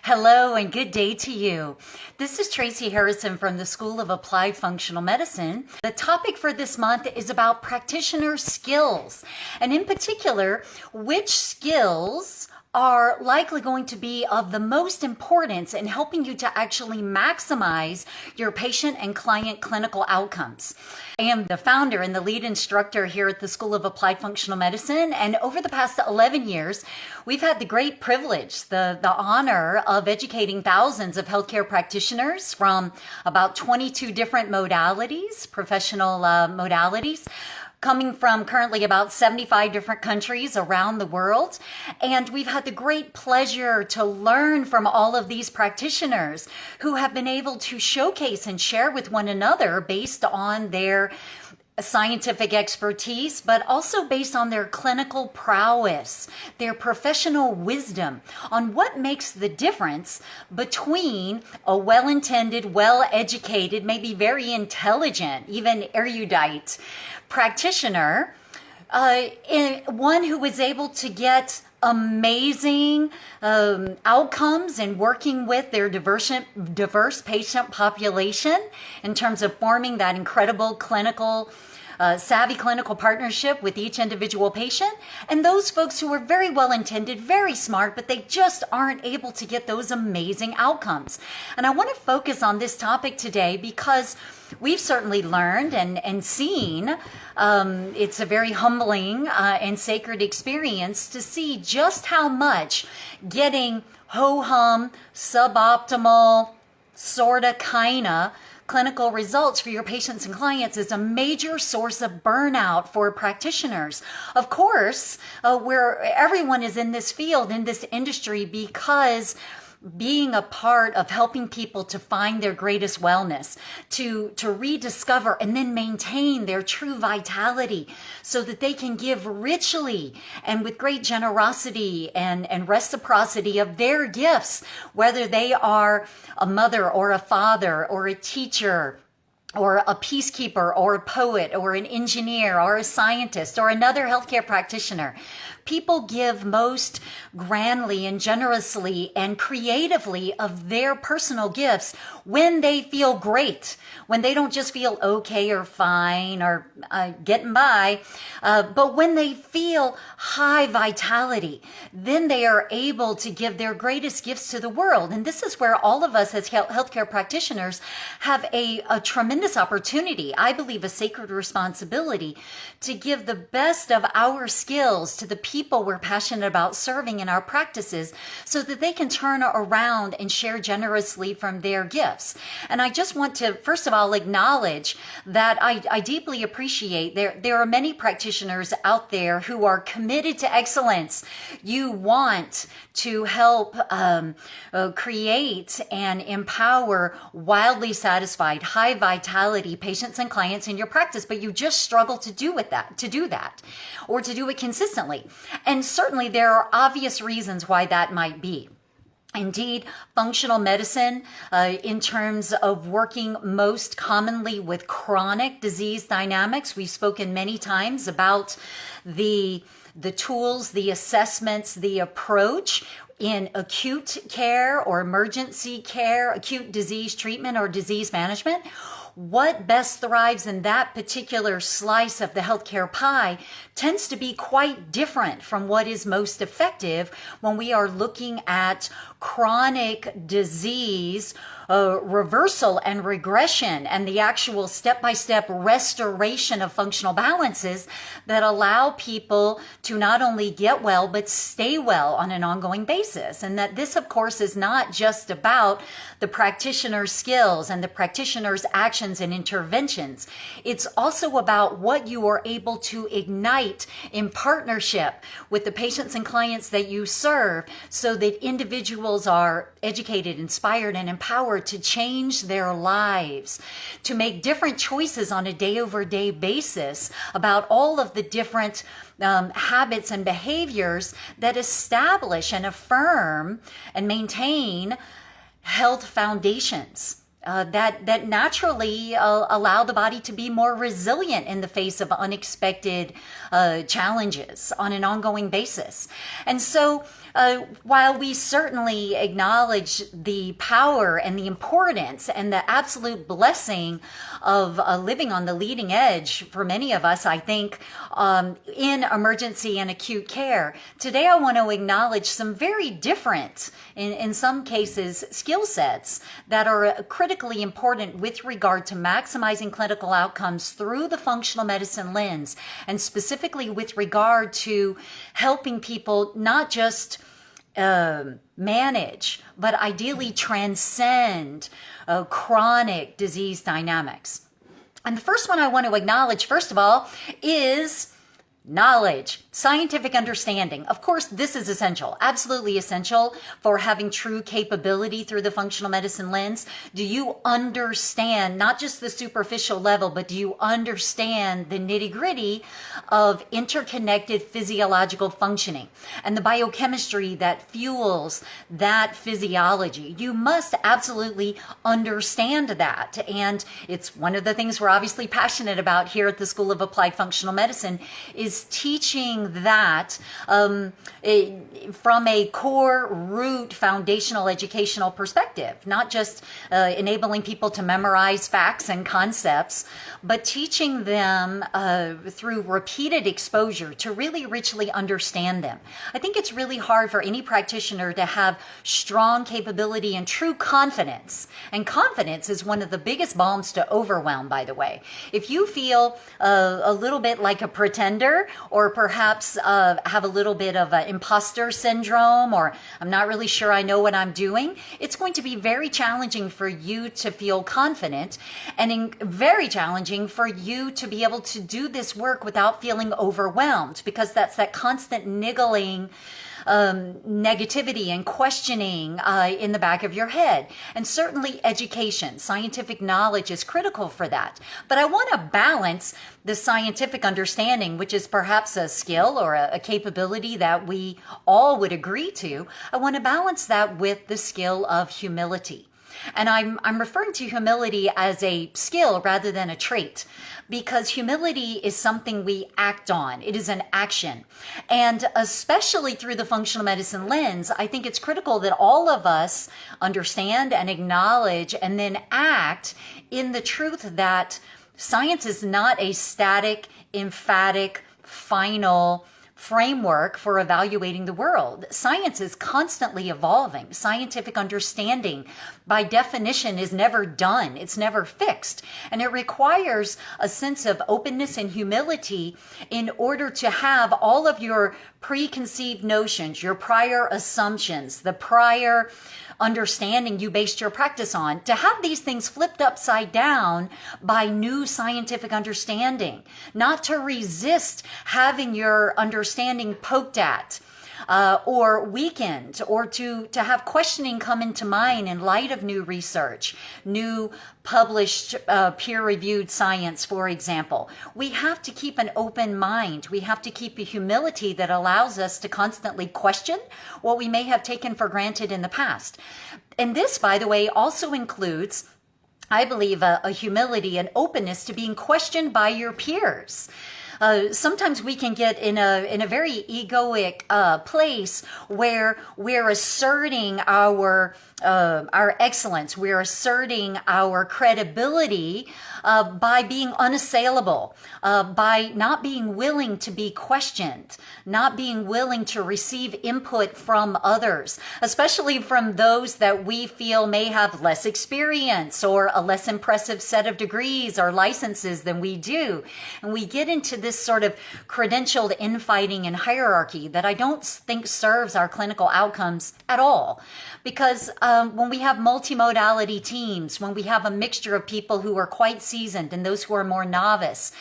Hello and good day to you. This is Tracy Harrison from the School of Applied Functional Medicine. The topic for this month is about practitioner skills, and in particular, which skills are likely going to be of the most importance in helping you to actually maximize your patient and client clinical outcomes. I am the founder and the lead instructor here at the School of Applied Functional Medicine, and over the past 11 years, we've had the great privilege, the honor of educating thousands of healthcare practitioners from about 22 different modalities, professional modalities, coming from currently about 75 different countries around the world. And we've had the great pleasure to learn from all of these practitioners who have been able to showcase and share with one another based on their scientific expertise, but also based on their clinical prowess, their professional wisdom on what makes the difference between a well-intended, well-educated, maybe very intelligent, even erudite practitioner, one who is able to get amazing outcomes in working with their diverse patient population in terms of forming that incredible savvy clinical partnership with each individual patient, and those folks who are very well intended, very smart, but they just aren't able to get those amazing outcomes. And I want to focus on this topic today because we've certainly learned and seen, it's a very humbling and sacred experience to see just how much getting ho-hum, suboptimal, sorta, kinda clinical results for your patients and clients is a major source of burnout for practitioners. Of course, where everyone is in this field, in this industry, because being a part of helping people to find their greatest wellness, to rediscover and then maintain their true vitality so that they can give richly and with great generosity and reciprocity of their gifts, whether they are a mother or a father or a teacher or a peacekeeper or a poet or an engineer or a scientist or another healthcare practitioner. People give most grandly and generously and creatively of their personal gifts when they feel great, when they don't just feel okay or fine or getting by, but when they feel high vitality, then they are able to give their greatest gifts to the world. And this is where all of us as healthcare practitioners have a tremendous opportunity, I believe a sacred responsibility, to give the best of our skills to the people we're passionate about serving in our practices so that they can turn around and share generously from their gifts. And I just want to, first of all, acknowledge that I deeply appreciate there are many practitioners out there who are committed to excellence. You want to help create and empower wildly satisfied, high vitality patients and clients in your practice, but you just struggle to do that, or to do it consistently. And certainly there are obvious reasons why that might be. Indeed, functional medicine, in terms of working most commonly with chronic disease dynamics, we've spoken many times about the tools, the assessments, the approach in acute care or emergency care, acute disease treatment or disease management. What best thrives in that particular slice of the healthcare pie tends to be quite different from what is most effective when we are looking at chronic disease reversal and regression and the actual step-by-step restoration of functional balances that allow people to not only get well but stay well on an ongoing basis. And that this, of course, is not just about the practitioner's skills and the practitioner's actions and interventions. It's also about what you are able to ignite in partnership with the patients and clients that you serve so that individuals are educated, inspired, and empowered to change their lives, to make different choices on a day-over-day basis about all of the different habits and behaviors that establish and affirm and maintain health foundations. That naturally allow the body to be more resilient in the face of unexpected challenges on an ongoing basis. And so while we certainly acknowledge the power and the importance and the absolute blessing of living on the leading edge for many of us, I think, in emergency and acute care, today I want to acknowledge some very different, in some cases, skill sets that are critically important with regard to maximizing clinical outcomes through the functional medicine lens, and specifically with regard to helping people not just manage, but ideally transcend chronic disease dynamics. And the first one I want to acknowledge, first of all, is knowledge, scientific understanding. Of course, this is essential, absolutely essential for having true capability through the functional medicine lens. Do you understand not just the superficial level, but do you understand the nitty-gritty of interconnected physiological functioning and the biochemistry that fuels that physiology? You must absolutely understand that. And it's one of the things we're obviously passionate about here at the School of Applied Functional Medicine is teaching that from a core root foundational educational perspective, not just enabling people to memorize facts and concepts, but teaching them through repeated exposure to really richly understand them. I think it's really hard for any practitioner to have strong capability and true confidence. And confidence is one of the biggest balms to overwhelm, by the way. If you feel a little bit like a pretender, or perhaps have a little bit of imposter syndrome, or I'm not really sure I know what I'm doing, it's going to be very challenging for you to feel confident, and very challenging for you to be able to do this work without feeling overwhelmed, because that's that constant niggling negativity and questioning in the back of your head. And certainly education, scientific knowledge is critical for that. But I want to balance the scientific understanding, which is perhaps a skill or a capability that we all would agree to. I want to balance that with the skill of humility. And I'm referring to humility as a skill rather than a trait, because humility is something we act on. It is an action. And especially through the functional medicine lens, I think it's critical that all of us understand and acknowledge and then act in the truth that science is not a static, emphatic, final framework for evaluating the world. Science is constantly evolving. Scientific understanding, by definition, is never done. It's never fixed. And it requires a sense of openness and humility in order to have all of your preconceived notions, your prior assumptions, the prior understanding you based your practice on, to have these things flipped upside down by new scientific understanding, not to resist having your understanding poked at or weakened, or to have questioning come into mind in light of new research, new published peer-reviewed science, for example. We have to keep an open mind. We have to keep a humility that allows us to constantly question what we may have taken for granted in the past. And this, by the way, also includes, I believe, a humility and openness to being questioned by your peers. Sometimes we can get in a very egoic place where we're asserting our excellence, we're asserting our credibility by being unassailable, by not being willing to be questioned, not being willing to receive input from others, especially from those that we feel may have less experience or a less impressive set of degrees or licenses than we do. And we get into this sort of credentialed infighting and hierarchy that I don't think serves our clinical outcomes at all. Because when we have multimodality teams, when we have a mixture of people who are quite seasoned and those who are more novice,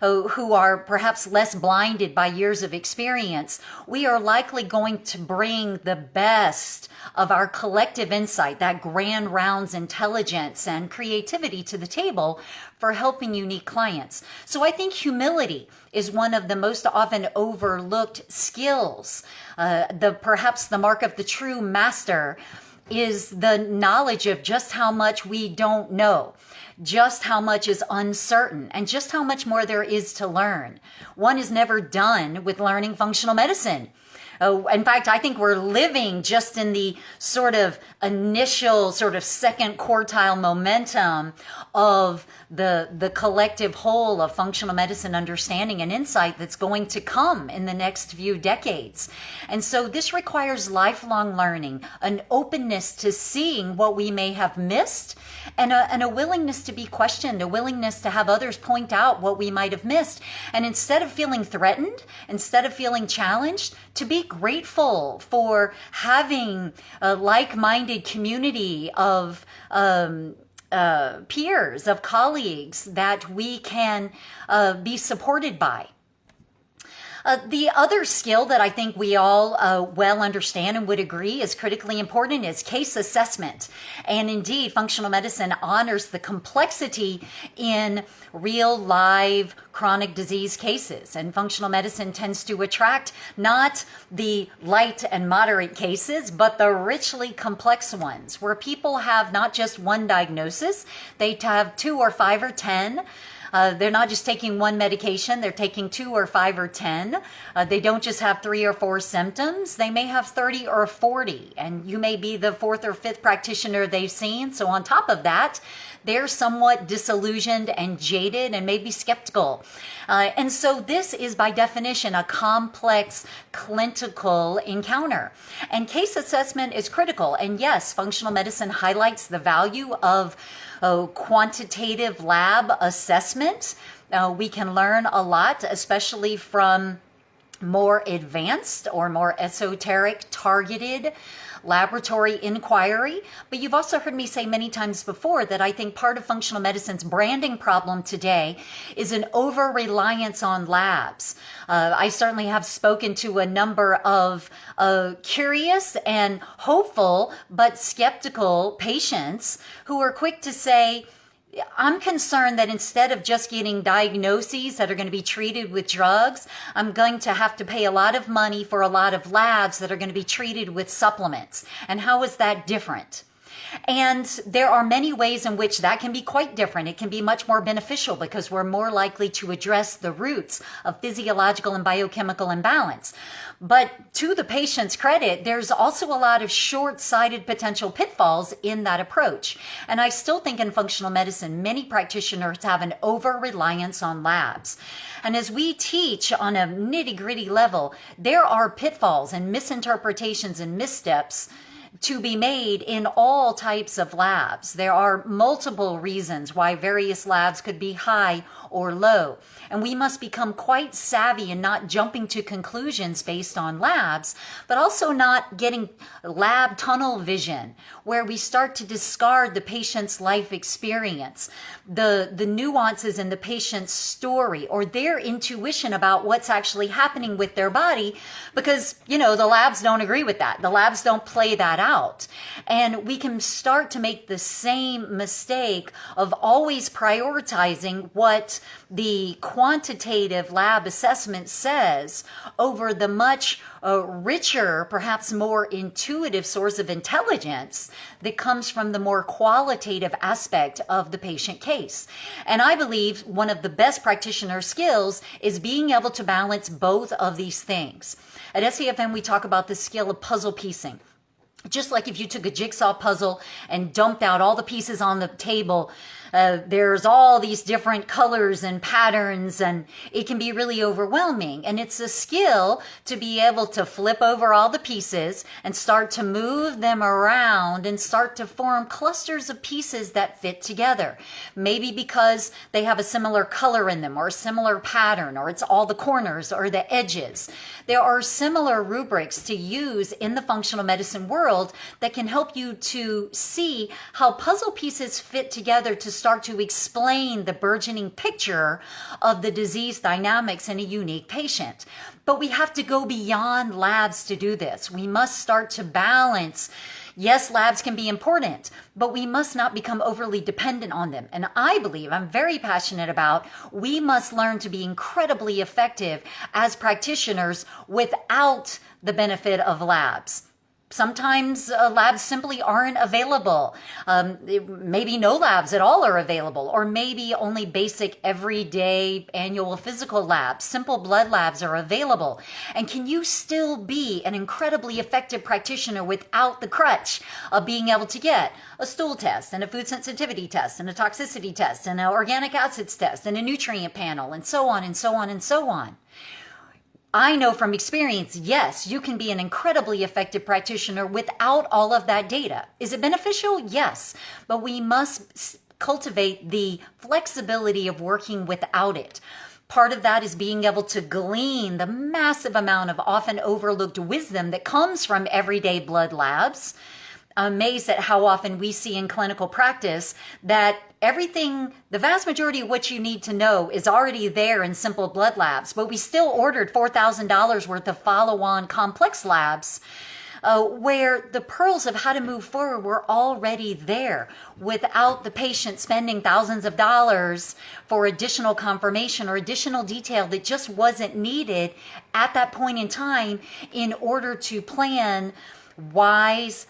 who are perhaps less blinded by years of experience, we are likely going to bring the best of our collective insight, that grand rounds intelligence and creativity to the table for helping unique clients. So I think humility is one of the most often overlooked skills. Perhaps the mark of the true master is the knowledge of just how much we don't know, just how much is uncertain, and just how much more there is to learn. One is never done with learning functional medicine. In fact, I think we're living just in the sort of initial, sort of second quartile momentum of the collective whole of functional medicine understanding and insight that's going to come in the next few decades. And so this requires lifelong learning, an openness to seeing what we may have missed, and a willingness to be questioned, a willingness to have others point out what we might have missed. And instead of feeling threatened, instead of feeling challenged, to be grateful for having a like-minded community of peers, of colleagues that we can be supported by. The other skill that I think we all well understand and would agree is critically important is case assessment. And indeed, functional medicine honors the complexity in real live chronic disease cases. And functional medicine tends to attract not the light and moderate cases, but the richly complex ones where people have not just one diagnosis, they have 2 or 5 or 10. They're not just taking one medication, they're taking 2 or 5 or 10. They don't just have 3 or 4 symptoms, they may have 30 or 40, and you may be the 4th or 5th practitioner they've seen. So on top of that, they're somewhat disillusioned and jaded and maybe skeptical. And so this is by definition a complex clinical encounter. And case assessment is critical. And yes, functional medicine highlights the value of quantitative lab assessment. We can learn a lot, especially from more advanced or more esoteric targeted laboratory inquiry. But you've also heard me say many times before that I think part of functional medicine's branding problem today is an over-reliance on labs. I certainly have spoken to a number of curious and hopeful but skeptical patients who are quick to say, I'm concerned that instead of just getting diagnoses that are going to be treated with drugs, I'm going to have to pay a lot of money for a lot of labs that are going to be treated with supplements. And how is that different? And there are many ways in which that can be quite different. It can be much more beneficial because we're more likely to address the roots of physiological and biochemical imbalance. But to the patient's credit, there's also a lot of short-sighted potential pitfalls in that approach. And I still think in functional medicine, many practitioners have an over-reliance on labs. And as we teach on a nitty-gritty level, there are pitfalls and misinterpretations and missteps to be made in all types of labs. There are multiple reasons why various labs could be high or low. And we must become quite savvy in not jumping to conclusions based on labs, but also not getting lab tunnel vision, where we start to discard the patient's life experience, the nuances in the patient's story, or their intuition about what's actually happening with their body, because, the labs don't agree with that. The labs don't play that out. And we can start to make the same mistake of always prioritizing what the quantitative lab assessment says over the much richer, perhaps more intuitive source of intelligence that comes from the more qualitative aspect of the patient case. And I believe one of the best practitioner skills is being able to balance both of these things. At SEFM, we talk about the skill of puzzle piecing. Just like if you took a jigsaw puzzle and dumped out all the pieces on the table, there's all these different colors and patterns, and it can be really overwhelming. And it's a skill to be able to flip over all the pieces and start to move them around and start to form clusters of pieces that fit together. Maybe because they have a similar color in them or a similar pattern, or it's all the corners or the edges. There are similar rubrics to use in the functional medicine world that can help you to see how puzzle pieces fit together to start to explain the burgeoning picture of the disease dynamics in a unique patient. But we have to go beyond labs to do this. We must start to balance. Yes, labs can be important, but we must not become overly dependent on them. And I believe, I'm very passionate about, we must learn to be incredibly effective as practitioners without the benefit of labs. Sometimes labs simply aren't available. Maybe no labs at all are available, or maybe only basic everyday annual physical labs. Simple blood labs are available. And can you still be an incredibly effective practitioner without the crutch of being able to get a stool test and a food sensitivity test and a toxicity test and an organic acids test and a nutrient panel and so on and so on and so on? I know from experience, yes, you can be an incredibly effective practitioner without all of that data. Is it beneficial? Yes, but we must cultivate the flexibility of working without it. Part of that is being able to glean the massive amount of often overlooked wisdom that comes from everyday blood labs. I'm amazed at how often we see in clinical practice that everything, the vast majority of what you need to know is already there in simple blood labs, but we still ordered $4,000 worth of follow-on complex labs where the pearls of how to move forward were already there without the patient spending thousands of dollars for additional confirmation or additional detail that just wasn't needed at that point in time in order to plan wise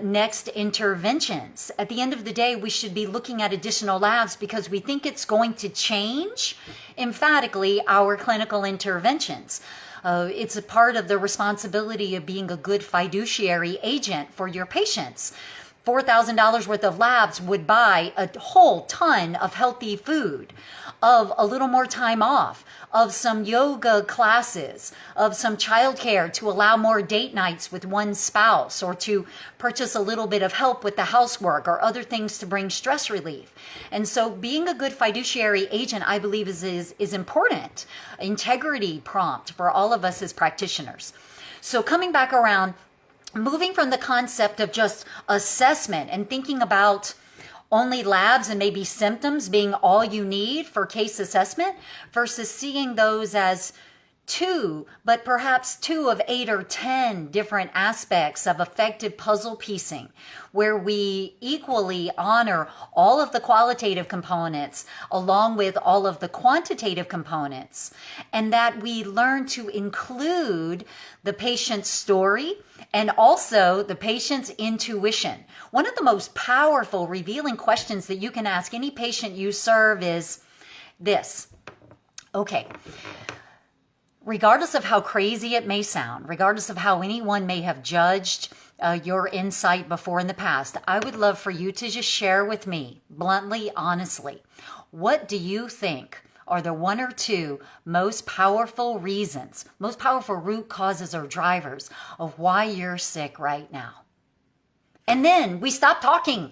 next interventions. At the end of the day, we should be looking at additional labs because we think it's going to change emphatically our clinical interventions. It's a part of the responsibility of being a good fiduciary agent for your patients. $4,000 worth of labs would buy a whole ton of healthy food, of a little more time off, of some yoga classes, of some childcare to allow more date nights with one spouse, or to purchase a little bit of help with the housework or other things to bring stress relief. And so being a good fiduciary agent, I believe, is important. Integrity prompt for all of us as practitioners. So coming back around, moving from the concept of just assessment and thinking about only labs and maybe symptoms being all you need for case assessment versus seeing those as but perhaps 2 of 8 or 10 different aspects of effective puzzle piecing, where we equally honor all of the qualitative components along with all of the quantitative components, and that we learn to include the patient's story and also the patient's intuition. One of the most powerful, revealing questions that you can ask any patient you serve is this. Okay. Regardless of how crazy it may sound, regardless of how anyone may have judged your insight before in the past, I would love for you to just share with me, bluntly, honestly, what do you think are the 1 or 2 most powerful reasons, most powerful root causes or drivers of why you're sick right now? And then we stop talking.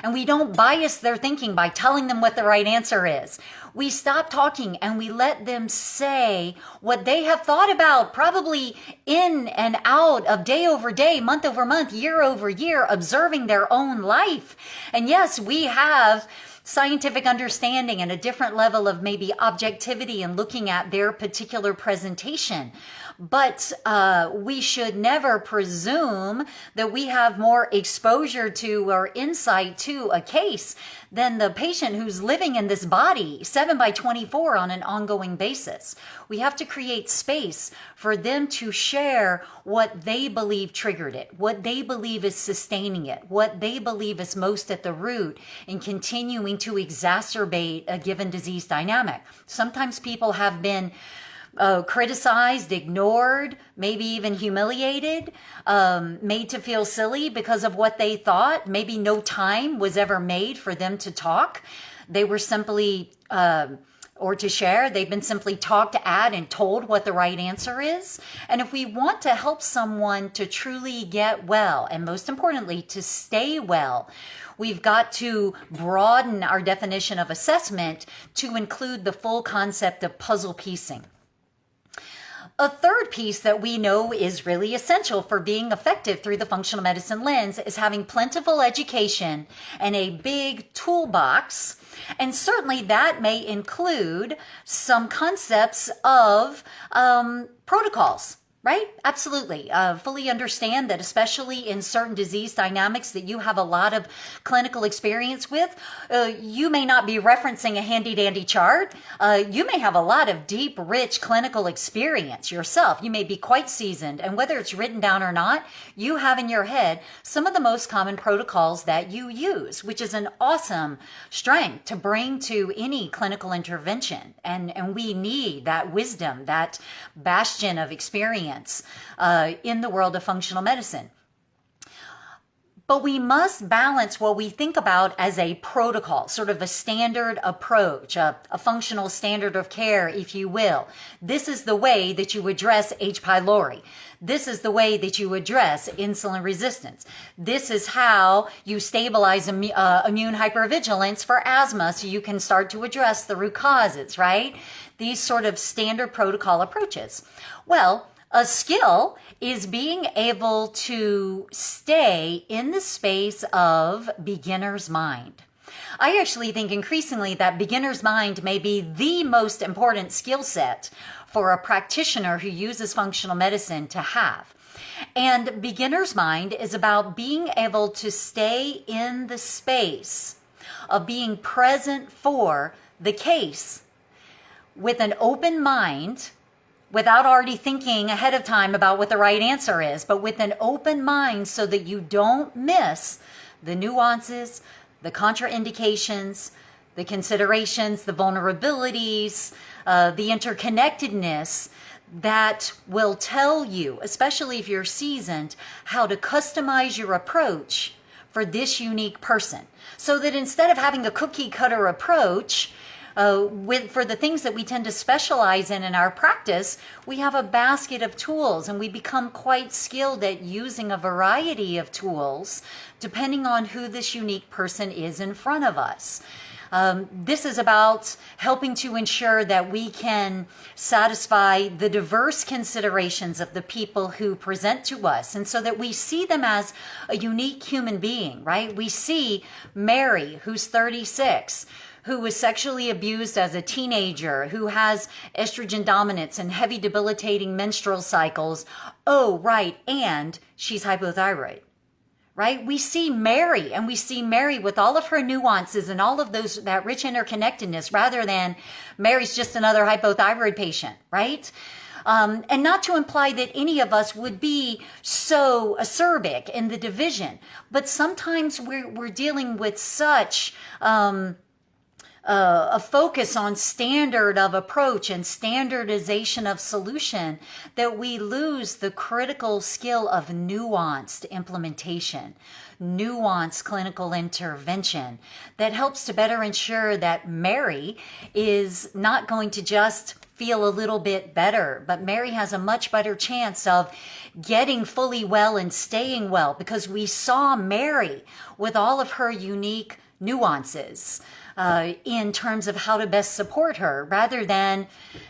And we don't bias their thinking by telling them what the right answer is. We stop talking and we let them say what they have thought about, probably in and out of day over day, month over month, year over year, observing their own life. And yes, we have scientific understanding and a different level of maybe objectivity in looking at their particular presentation. But we should never presume that we have more exposure to or insight to a case than the patient who's living in this body 7/24 on an ongoing basis. We have to create space for them to share what they believe triggered it, what they believe is sustaining it, what they believe is most at the root in continuing to exacerbate a given disease dynamic. Sometimes people have been criticized, ignored, maybe even humiliated, made to feel silly because of what they thought. Maybe no time was ever made for them to talk. They were simply, or to share, they've been simply talked at and told what the right answer is. And if we want to help someone to truly get well, and most importantly, to stay well, we've got to broaden our definition of assessment to include the full concept of puzzle piecing. A third piece that we know is really essential for being effective through the functional medicine lens is having plentiful education and a big toolbox. And certainly that may include some concepts of protocols. Right? Absolutely. Fully understand that, especially in certain disease dynamics that you have a lot of clinical experience with, you may not be referencing a handy dandy chart. You may have a lot of deep, rich clinical experience yourself. You may be quite seasoned, and whether it's written down or not, you have in your head some of the most common protocols that you use, which is an awesome strength to bring to any clinical intervention. And we need that wisdom, that bastion of experience in the world of functional medicine. But we must balance what we think about as a protocol, sort of a standard approach, a functional standard of care, if you will. This is the way that you address H. pylori. This is the way that you address insulin resistance. This is how you stabilize immune hypervigilance for asthma so you can start to address the root causes, right? These sort of standard protocol approaches. Well, a skill is being able to stay in the space of beginner's mind. I actually think increasingly that beginner's mind may be the most important skill set for a practitioner who uses functional medicine to have. And beginner's mind is about being able to stay in the space of being present for the case with an open mind, without already thinking ahead of time about what the right answer is, but with an open mind so that you don't miss the nuances, the contraindications, the considerations, the vulnerabilities, the interconnectedness that will tell you, especially if you're seasoned, how to customize your approach for this unique person. So that instead of having a cookie cutter approach, for the things that we tend to specialize in our practice, we have a basket of tools and we become quite skilled at using a variety of tools depending on who this unique person is in front of us. This is about helping to ensure that we can satisfy the diverse considerations of the people who present to us, and so that we see them as a unique human being, right? We see Mary, who's 36, who was sexually abused as a teenager, who has estrogen dominance and heavy debilitating menstrual cycles. Oh, right, and she's hypothyroid, right? We see Mary, and we see Mary with all of her nuances and all of that rich interconnectedness, rather than Mary's just another hypothyroid patient, right? And not to imply that any of us would be so acerbic in the division, but sometimes we're dealing with such a focus on standard of approach and standardization of solution that we lose the critical skill of nuanced implementation, nuanced clinical intervention that helps to better ensure that Mary is not going to just feel a little bit better, but Mary has a much better chance of getting fully well and staying well, because we saw Mary with all of her unique nuances in terms of how to best support her, rather than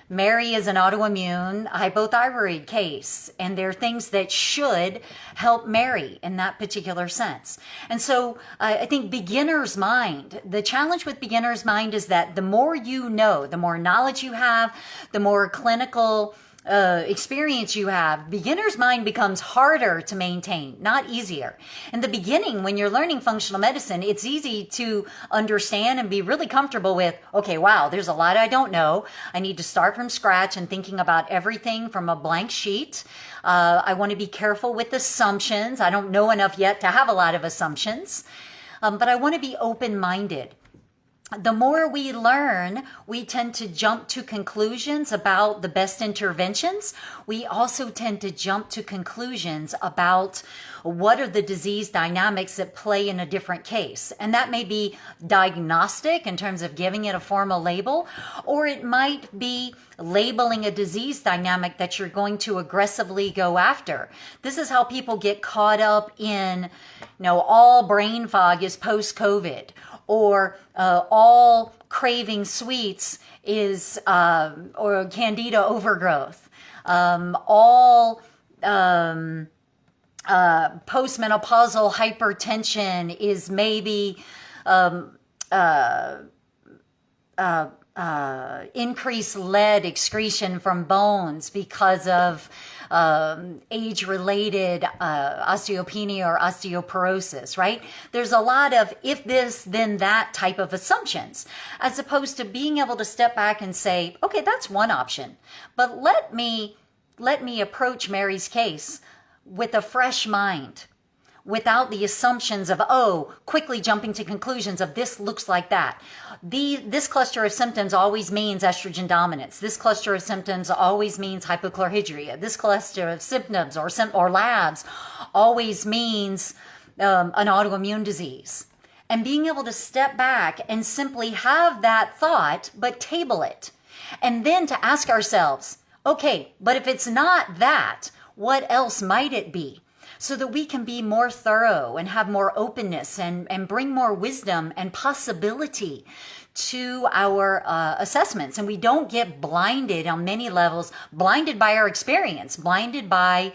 Mary is an autoimmune hypothyroid case, and there are things that should help Mary in that particular sense. And so I think beginner's mind, the challenge with beginner's mind is that the more you know, the more knowledge you have, the more clinical experience you have, beginner's mind becomes harder to maintain, not easier. In the beginning, when you're learning functional medicine, it's easy to understand and be really comfortable with, okay, wow, there's a lot I don't know. I need to start from scratch and thinking about everything from a blank sheet. I want to be careful with assumptions. I don't know enough yet to have a lot of assumptions, but I want to be open-minded. The more we learn, we tend to jump to conclusions about the best interventions. We also tend to jump to conclusions about what are the disease dynamics that play in a different case. And that may be diagnostic in terms of giving it a formal label, or it might be labeling a disease dynamic that you're going to aggressively go after. This is how people get caught up in, all brain fog is post-COVID, or all craving sweets is or candida overgrowth, all postmenopausal hypertension is maybe increased lead excretion from bones because of age-related osteopenia or osteoporosis, right? There's a lot of if this, then that type of assumptions, as opposed to being able to step back and say, okay, that's one option, but let me approach Mary's case with a fresh mind, without the assumptions of, quickly jumping to conclusions of this looks like that. This cluster of symptoms always means estrogen dominance. This cluster of symptoms always means hypochlorhydria. This cluster of symptoms or labs always means an autoimmune disease. And being able to step back and simply have that thought, but table it. And then to ask ourselves, okay, but if it's not that, what else might it be? So that we can be more thorough and have more openness and bring more wisdom and possibility to our assessments. And we don't get blinded on many levels, blinded by our experience, blinded by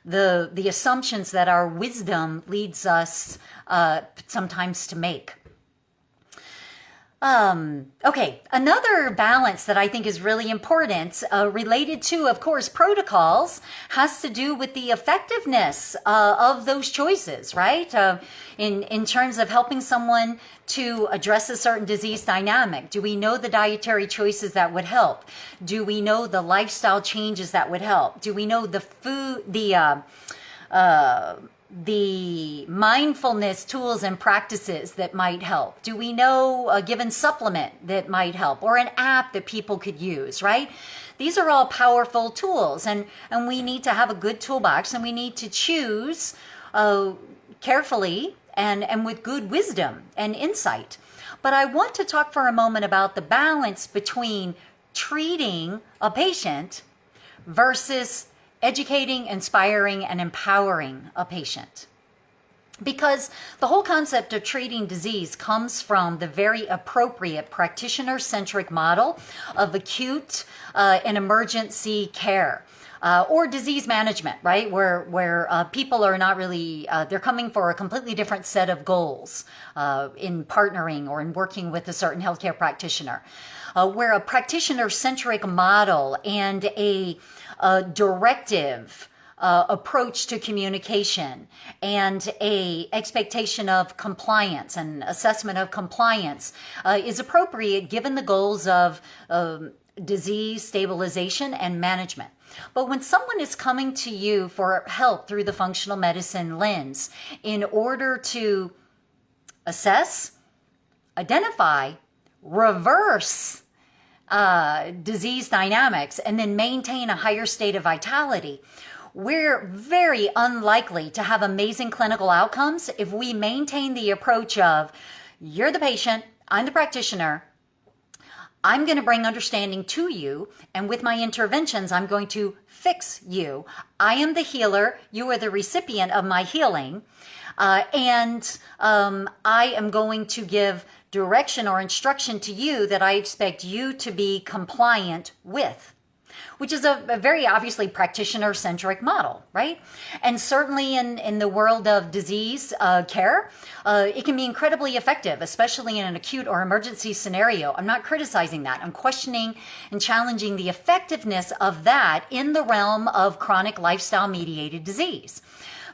the assumptions that our wisdom leads us sometimes to make. Okay, another balance that I think is really important, related to, of course, protocols, has to do with the effectiveness of those choices, right? In terms of helping someone to address a certain disease dynamic. Do we know the dietary choices that would help? Do we know the lifestyle changes that would help? Do we know the food, the mindfulness tools and practices that might help? Do we know a given supplement that might help, or an app that people could use, right? These are all powerful tools, and we need to have a good toolbox, and we need to choose carefully and with good wisdom and insight. But I want to talk for a moment about the balance between treating a patient versus educating, inspiring, and empowering a patient. Because the whole concept of treating disease comes from the very appropriate practitioner-centric model of acute and emergency care. Or disease management, right? Where people are not really, they're coming for a completely different set of goals in partnering or in working with a certain healthcare practitioner. Where a practitioner-centric model and a directive approach to communication and a expectation of compliance and assessment of compliance is appropriate given the goals of disease stabilization and management. But when someone is coming to you for help through the functional medicine lens in order to assess, identify, reverse disease dynamics, and then maintain a higher state of vitality, we're very unlikely to have amazing clinical outcomes if we maintain the approach of, you're the patient, I'm the practitioner, I'm going to bring understanding to you, and with my interventions, I'm going to fix you. I am the healer, you are the recipient of my healing, and I am going to give direction or instruction to you that I expect you to be compliant with, which is a very obviously practitioner-centric model, right? And certainly in the world of disease care, it can be incredibly effective, especially in an acute or emergency scenario. I'm not criticizing that. I'm questioning and challenging the effectiveness of that in the realm of chronic lifestyle-mediated disease.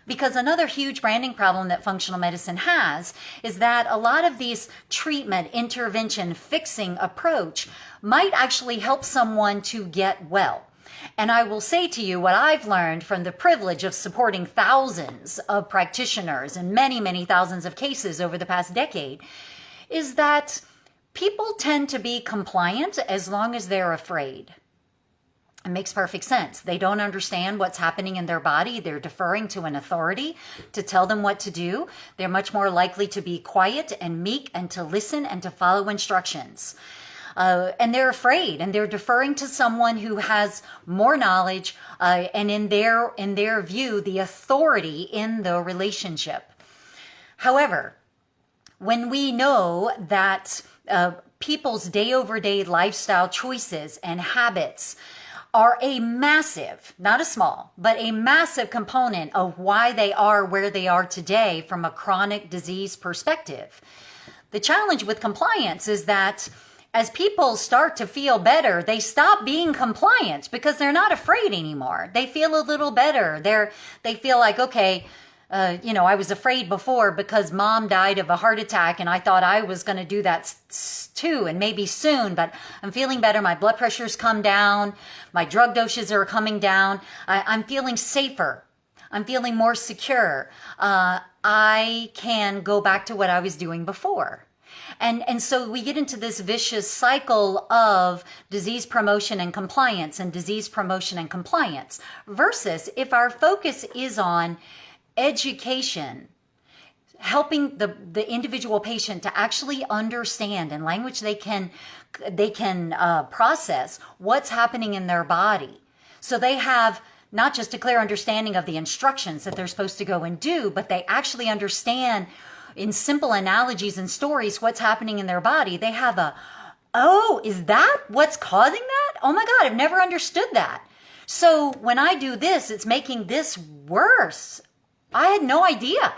Because another huge branding problem that functional medicine has is that a lot of these treatment, intervention, fixing approach might actually help someone to get well. And I will say to you what I've learned from the privilege of supporting thousands of practitioners and many, many thousands of cases over the past decade is that people tend to be compliant as long as they're afraid. It makes perfect sense. They don't understand what's happening in their body. They're deferring to an authority to tell them what to do. They're much more likely to be quiet and meek and to listen and to follow instructions. And they're afraid, and they're deferring to someone who has more knowledge and in their view, the authority in the relationship. However, when we know that people's day-over-day lifestyle choices and habits are a massive, not a small, but a massive component of why they are where they are today from a chronic disease perspective. The challenge with compliance is that as people start to feel better, they stop being compliant because they're not afraid anymore. They feel a little better. They feel like, okay, I was afraid before because mom died of a heart attack and I thought I was going to do that too and maybe soon, but I'm feeling better. My blood pressure's come down. My drug doses are coming down. I'm feeling safer. I'm feeling more secure. I can go back to what I was doing before. And so we get into this vicious cycle of disease promotion and compliance and disease promotion and compliance versus if our focus is on education, helping the individual patient to actually understand in language they can process what's happening in their body. So they have not just a clear understanding of the instructions that they're supposed to go and do, but they actually understand in simple analogies and stories what's happening in their body. They have oh, is that what's causing that? Oh my God, I've never understood that. So when I do this, it's making this worse. I had no idea.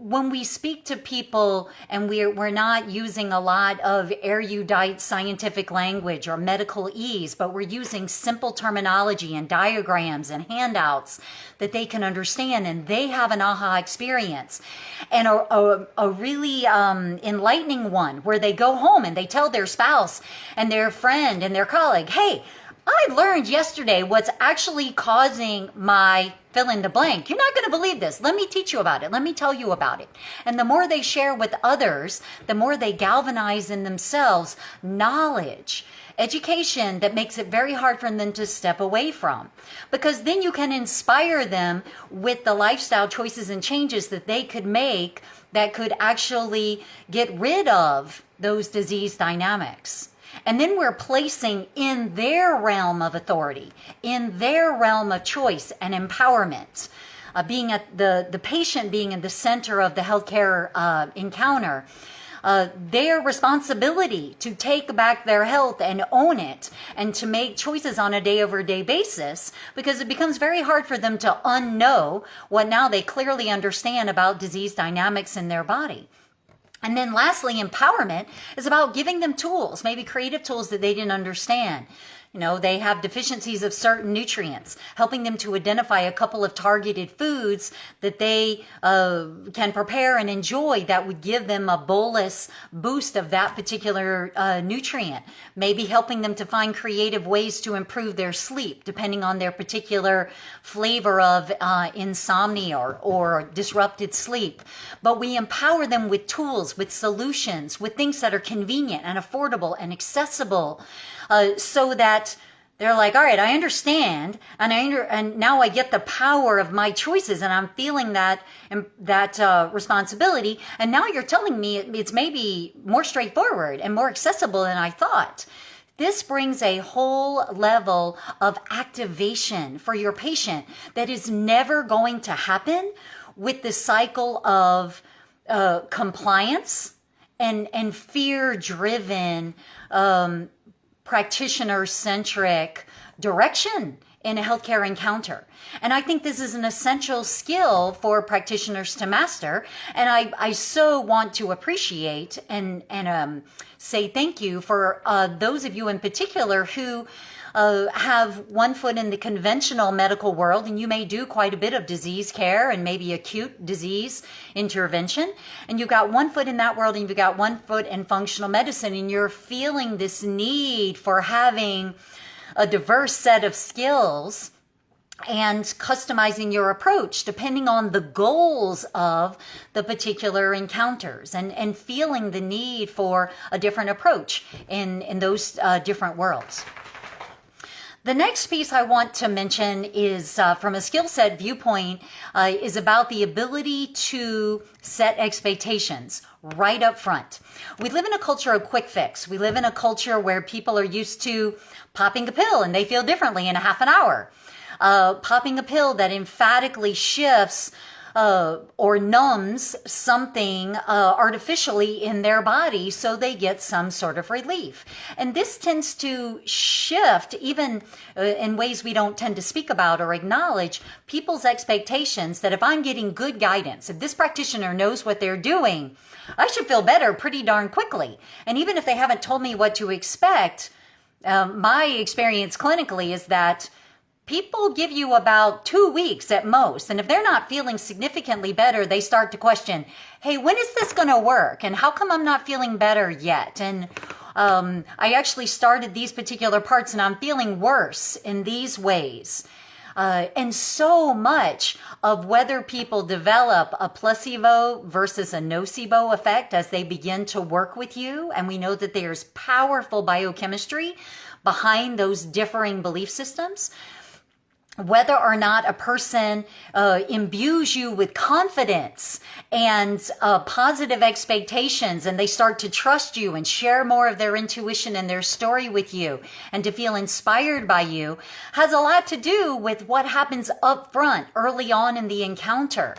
When we speak to people and we're not using a lot of erudite scientific language or medical ease, but we're using simple terminology and diagrams and handouts that they can understand, and they have an aha experience and a really enlightening one where they go home and they tell their spouse and their friend and their colleague, hey, I learned yesterday what's actually causing my fill in the blank. You're not going to believe this. Let me teach you about it. Let me tell you about it. And the more they share with others, the more they galvanize in themselves knowledge, education that makes it very hard for them to step away from. Because then you can inspire them with the lifestyle choices and changes that they could make that could actually get rid of those disease dynamics. And then we're placing in their realm of authority, in their realm of choice and empowerment, being at the patient being in the center of the healthcare encounter, their responsibility to take back their health and own it and to make choices on a day-over-day basis, because it becomes very hard for them to unknow what now they clearly understand about disease dynamics in their body. And then lastly, empowerment is about giving them tools, maybe creative tools that they didn't understand. They have deficiencies of certain nutrients, helping them to identify a couple of targeted foods that they can prepare and enjoy that would give them a bolus boost of that particular nutrient. Maybe helping them to find creative ways to improve their sleep, depending on their particular flavor of insomnia or disrupted sleep. But we empower them with tools, with solutions, with things that are convenient and affordable and accessible. So that they're like, all right, I understand, and now I get the power of my choices, and I'm feeling that responsibility. And now you're telling me it's maybe more straightforward and more accessible than I thought. This brings a whole level of activation for your patient that is never going to happen with the cycle of compliance and fear-driven practitioner-centric direction in a healthcare encounter. And I think this is an essential skill for practitioners to master. And I so want to appreciate and say thank you for those of you in particular who have one foot in the conventional medical world, and you may do quite a bit of disease care and maybe acute disease intervention, and you've got one foot in that world and you've got one foot in functional medicine, and you're feeling this need for having a diverse set of skills and customizing your approach depending on the goals of the particular encounters and feeling the need for a different approach in those different worlds. The next piece I want to mention is from a skill set viewpoint is about the ability to set expectations right up front. We live in a culture of quick fix. We live in a culture where people are used to popping a pill and they feel differently in a half an hour. Popping a pill that emphatically shifts or numbs something artificially in their body so they get some sort of relief. And this tends to shift, even in ways we don't tend to speak about or acknowledge, people's expectations that if I'm getting good guidance, if this practitioner knows what they're doing, I should feel better pretty darn quickly. And even if they haven't told me what to expect, my experience clinically is that people give you about 2 weeks at most. And if they're not feeling significantly better, they start to question, hey, when is this going to work? And how come I'm not feeling better yet? And I actually started these particular parts and I'm feeling worse in these ways. And so much of whether people develop a placebo versus a nocebo effect as they begin to work with you, and we know that there's powerful biochemistry behind those differing belief systems, whether or not a person imbues you with confidence and positive expectations, and they start to trust you and share more of their intuition and their story with you and to feel inspired by you, has a lot to do with what happens up front early on in the encounter.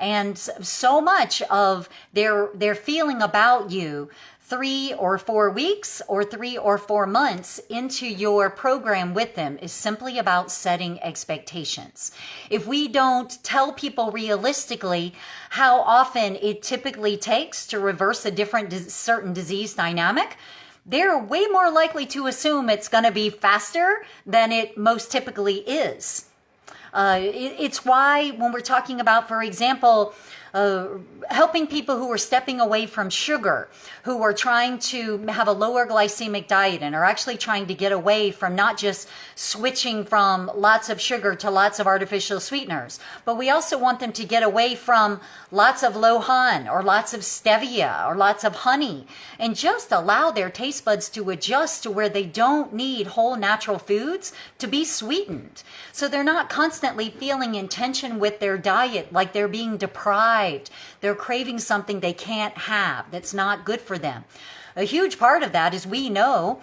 And so much of their feeling about you 3 or 4 weeks or 3 or 4 months into your program with them is simply about setting expectations. If we don't tell people realistically how often it typically takes to reverse a certain disease dynamic, they're way more likely to assume it's going to be faster than it most typically is. It's why when we're talking about, for example, helping people who are stepping away from sugar, who are trying to have a lower glycemic diet and are actually trying to get away from not just switching from lots of sugar to lots of artificial sweeteners, but we also want them to get away from lots of lohan or lots of stevia or lots of honey and just allow their taste buds to adjust to where they don't need whole natural foods to be sweetened. So they're not constantly feeling in tension with their diet, like they're being deprived. They're craving something they can't have that's not good for them. A huge part of that, as we know,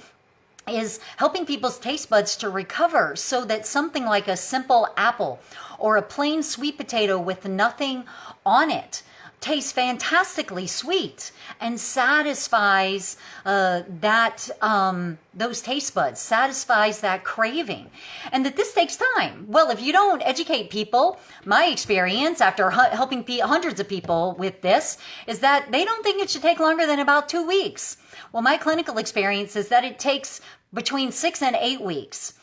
is helping people's taste buds to recover so that something like a simple apple or a plain sweet potato with nothing on it tastes fantastically sweet and satisfies those taste buds, satisfies that craving, and that this takes time. Well, if you don't educate people, my experience after helping hundreds of people with this is that they don't think it should take longer than about 2 weeks. Well, my clinical experience is that it takes between 6 and 8 weeks.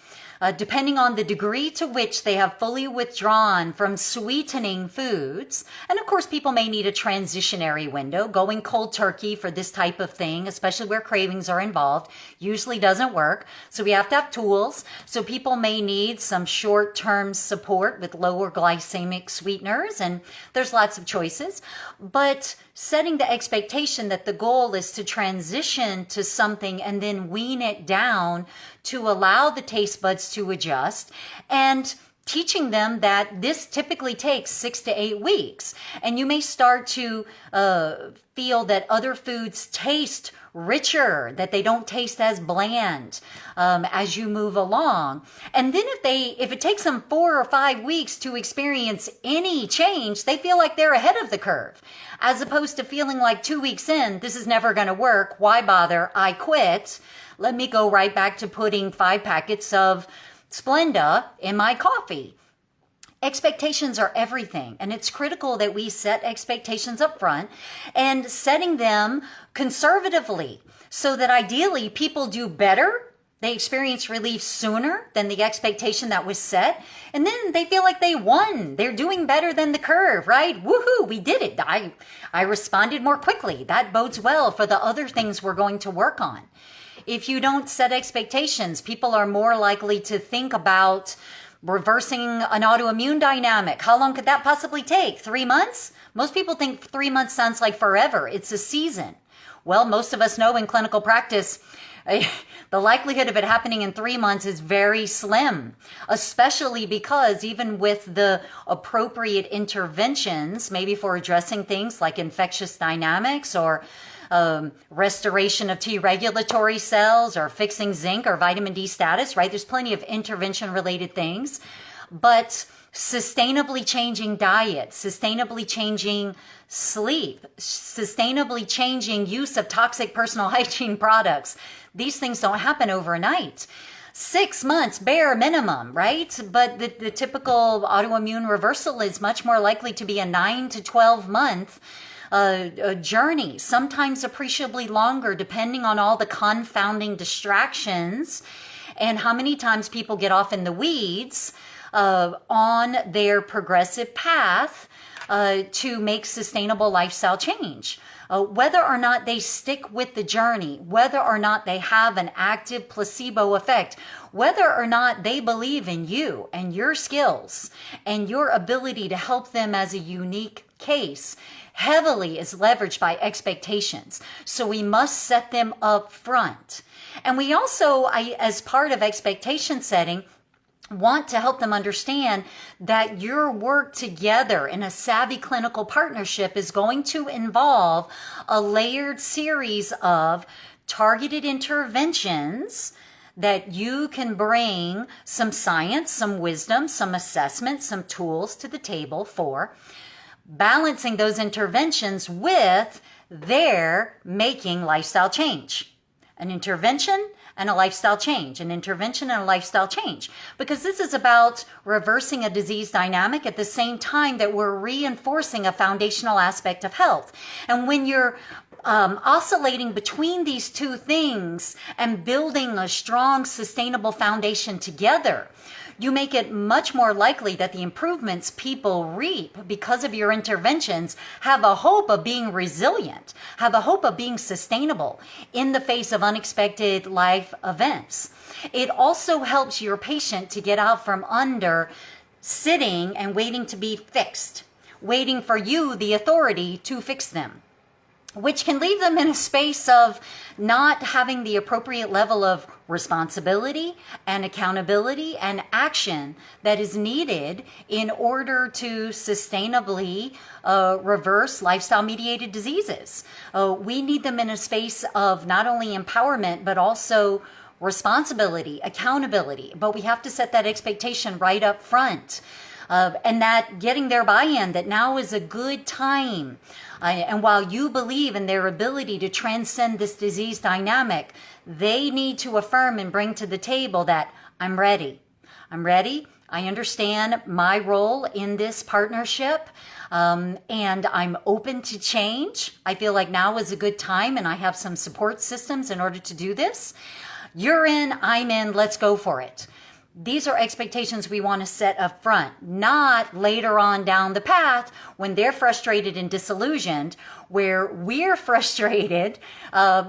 Depending on the degree to which they have fully withdrawn from sweetening foods. And of course, people may need a transitionary window. Going cold turkey for this type of thing, especially where cravings are involved, usually doesn't work. So we have to have tools. So people may need some short-term support with lower glycemic sweeteners, and there's lots of choices. But setting the expectation that the goal is to transition to something and then wean it down to allow the taste buds to adjust, and teaching them that this typically takes 6 to 8 weeks. And you may start to feel that other foods taste richer, that they don't taste as bland as you move along. And then if it takes them 4 or 5 weeks to experience any change, they feel like they're ahead of the curve, as opposed to feeling like 2 weeks in, this is never going to work. Why bother? I quit. Let me go right back to putting 5 packets of Splenda in my coffee. Expectations are everything, and it's critical that we set expectations up front and setting them conservatively so that ideally people do better. They experience relief sooner than the expectation that was set, and then they feel like they won. They're doing better than the curve, right? Woohoo, we did it. I responded more quickly. That bodes well for the other things we're going to work on. If you don't set expectations, people are more likely to think about reversing an autoimmune dynamic. How long could that possibly take? 3 months? Most people think 3 months sounds like forever. It's a season. Well, most of us know in clinical practice, the likelihood of it happening in 3 months is very slim, especially because even with the appropriate interventions, maybe for addressing things like infectious dynamics or restoration of T regulatory cells or fixing zinc or vitamin D status, right? There's plenty of intervention related things, but sustainably changing diet, sustainably changing sleep, sustainably changing use of toxic personal hygiene products. These things don't happen overnight. 6 months bare minimum, right? But the typical autoimmune reversal is much more likely to be a 9 to 12 month a journey, sometimes appreciably longer, depending on all the confounding distractions and how many times people get off in the weeds on their progressive path to make sustainable lifestyle change. Whether or not they stick with the journey, whether or not they have an active placebo effect, whether or not they believe in you and your skills and your ability to help them as a unique case, heavily is leveraged by expectations. So we must set them up front. And we also, as part of expectation setting, want to help them understand that your work together in a savvy clinical partnership is going to involve a layered series of targeted interventions that you can bring some science, some wisdom, some assessment, some tools to the table for, balancing those interventions with their making lifestyle change. An intervention and a lifestyle change, an intervention and a lifestyle change. Because this is about reversing a disease dynamic at the same time that we're reinforcing a foundational aspect of health. And when you're oscillating between these two things and building a strong, sustainable foundation together, you make it much more likely that the improvements people reap because of your interventions have a hope of being resilient, have a hope of being sustainable in the face of unexpected life events. It also helps your patient to get out from under sitting and waiting to be fixed, waiting for you, the authority, to fix them, which can leave them in a space of not having the appropriate level of responsibility and accountability and action that is needed in order to sustainably reverse lifestyle-mediated diseases. We need them in a space of not only empowerment, but also responsibility, accountability. But we have to set that expectation right up front. And that getting their buy-in that now is a good time. And while you believe in their ability to transcend this disease dynamic, they need to affirm and bring to the table that I'm ready. I'm ready. I understand my role in this partnership. And I'm open to change. I feel like now is a good time and I have some support systems in order to do this. You're in, I'm in, let's go for it. These are expectations we want to set up front, not later on down the path when they're frustrated and disillusioned, where we're frustrated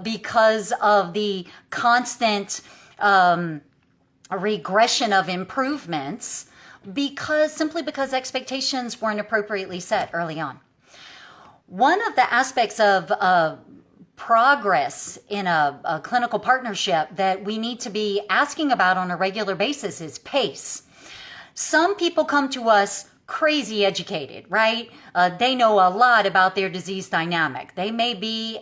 because of the constant regression of improvements simply because expectations weren't appropriately set early on. One of the aspects of progress in a clinical partnership that we need to be asking about on a regular basis is pace. Some people come to us crazy educated, right? They know a lot about their disease dynamic. They may be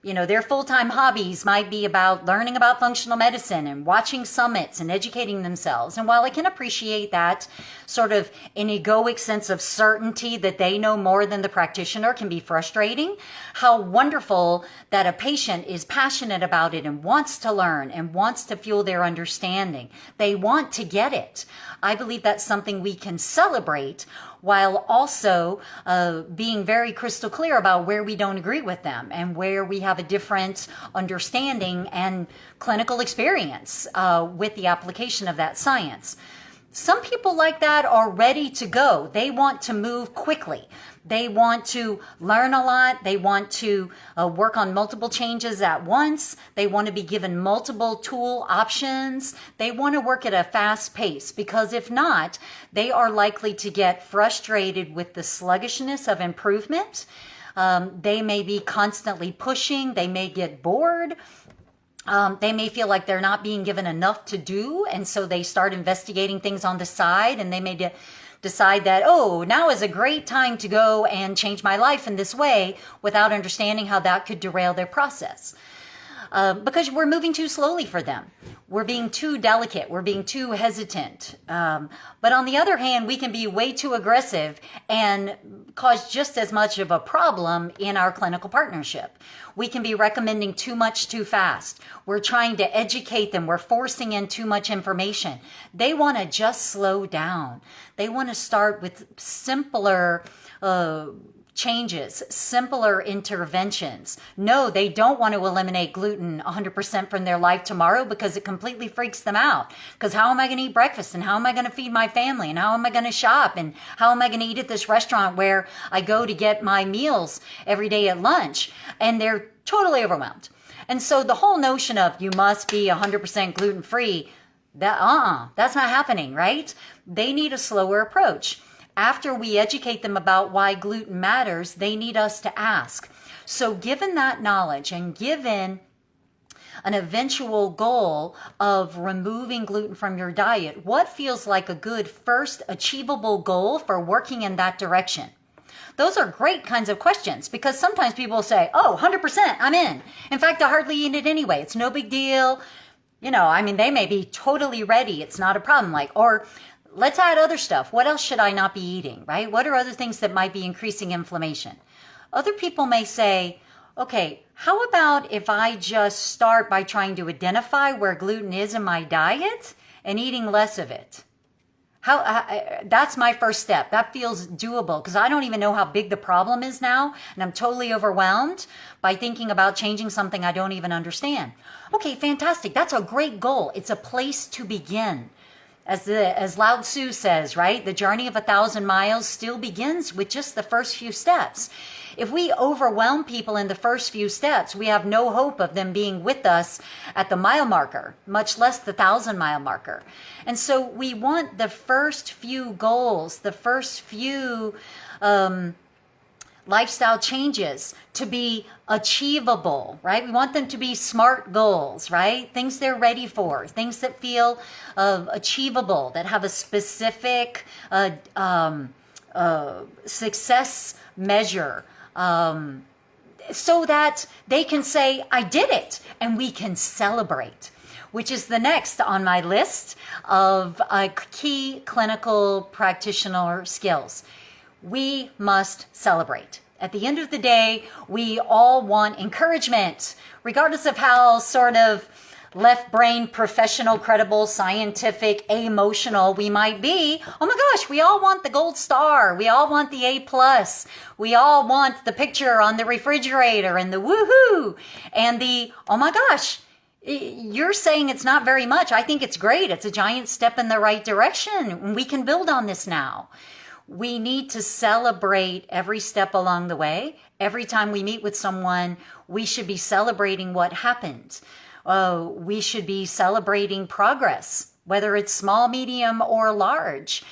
their full-time hobbies might be about learning about functional medicine and watching summits and educating themselves. And while I can appreciate that sort of an egoic sense of certainty that they know more than the practitioner can be frustrating, how wonderful that a patient is passionate about it and wants to learn and wants to fuel their understanding. They want to get it. I believe that's something we can celebrate while also being very crystal clear about where we don't agree with them and where we have a different understanding and clinical experience with the application of that science. Some people like that are ready to go. They want to move quickly. They want to learn a lot. They want to work on multiple changes at once. They want to be given multiple tool options. They want to work at a fast pace because if not, they are likely to get frustrated with the sluggishness of improvement. They may be constantly pushing. They may get bored. They may feel like they're not being given enough to do, and so they start investigating things on the side, and they may decide that, now is a great time to go and change my life in this way without understanding how that could derail their process. because we're moving too slowly for them. We're being too delicate. We're being too hesitant. But on the other hand, we can be way too aggressive and cause just as much of a problem in our clinical partnership. We can be recommending too much too fast. We're trying to educate them. We're forcing in too much information. They want to just slow down. They want to start with simpler changes, simpler interventions. No, they don't want to eliminate gluten 100% from their life tomorrow because it completely freaks them out. Because how am I going to eat breakfast? And how am I going to feed my family? And how am I going to shop? And how am I going to eat at this restaurant where I go to get my meals every day at lunch? And they're totally overwhelmed. And so the whole notion of you must be 100% gluten-free, that's not happening, right? They need a slower approach. After we educate them about why gluten matters, they need us to ask. So given that knowledge and given an eventual goal of removing gluten from your diet, what feels like a good first achievable goal for working in that direction? Those are great kinds of questions because sometimes people say, oh, 100%, I'm in. In fact, I hardly eat it anyway. It's no big deal. They may be totally ready. It's not a problem. Or let's add other stuff. What else should I not be eating, right? What are other things that might be increasing inflammation? Other people may say, okay, how about if I just start by trying to identify where gluten is in my diet and eating less of it? That's my first step. That feels doable because I don't even know how big the problem is now. And I'm totally overwhelmed by thinking about changing something I don't even understand. Okay, fantastic. That's a great goal. It's a place to begin. As Lao Tzu says, right? The journey of 1,000 miles still begins with just the first few steps. If we overwhelm people in the first few steps, we have no hope of them being with us at the mile marker, much less the 1,000-mile marker. And so we want the first few goals, the first few lifestyle changes to be achievable, right? We want them to be SMART goals, right? Things they're ready for, things that feel achievable, that have a specific success measure, so that they can say, I did it, and we can celebrate, which is the next on my list of key clinical practitioner skills. We must celebrate. At the end of the day, we all want encouragement, regardless of how sort of left brain, professional, credible, scientific, emotional we might be. Oh my gosh, we all want the gold star. We all want the A+. We all want the picture on the refrigerator and the woohoo and the, oh my gosh, you're saying it's not very much. I think it's great. It's a giant step in the right direction. We can build on this now. We need to celebrate every step along the way. Every time we meet with someone, we should be celebrating what happened. We should be celebrating progress, whether it's small, medium, or large.